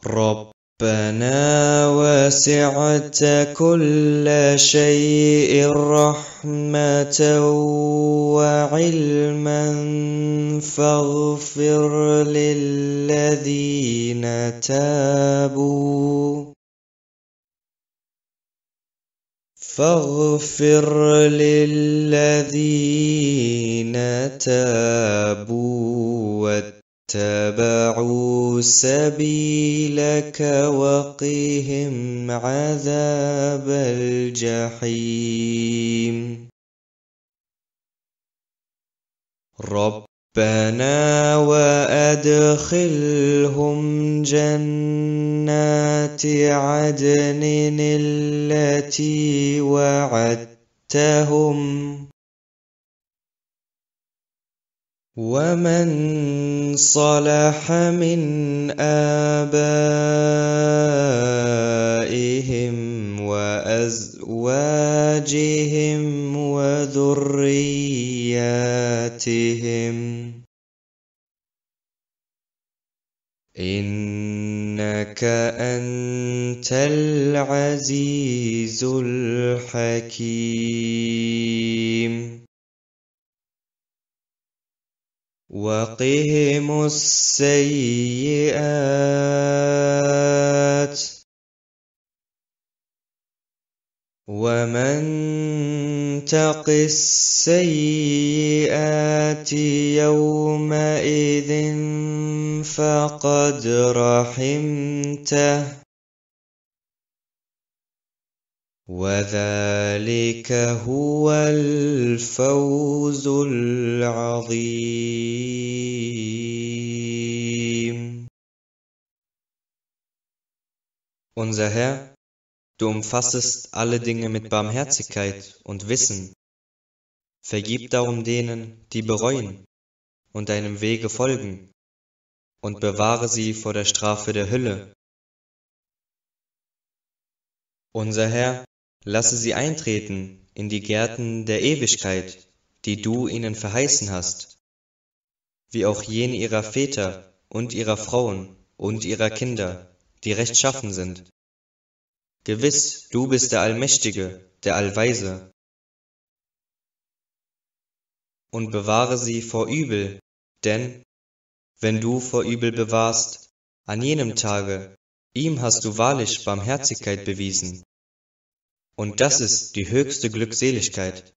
ربنا وسعت كل شيء رحمة وعلما فاغفر للذين تابوا واتبعوا سبيلك وقهم عذاب الجحيم. ربنا وأدخلهم جنات عدن التي وعدتهم ومن صلح من آبائهم وأزواجهم وذرياتهم إنك أنت العزيز الحكيم. وقهم السيئات ومن تق السيئات يومئذ فقد رحمته وذلك هو الفوز العظيم. Unser Herr, du umfassest alle Dinge mit Barmherzigkeit und Wissen. Vergib darum denen, die bereuen und deinem Wege folgen, und bewahre sie vor der Strafe der Hölle. Unser Herr, lasse sie eintreten in die Gärten der Ewigkeit, die du ihnen verheißen hast, wie auch jene ihrer Väter und ihrer Frauen und ihrer Kinder, die rechtschaffen sind. Gewiss, du bist der Allmächtige, der Allweise. Und bewahre sie vor Übel, denn, wenn du vor Übel bewahrst, an jenem Tage, ihm hast du wahrlich Barmherzigkeit bewiesen. Und das ist die höchste Glückseligkeit.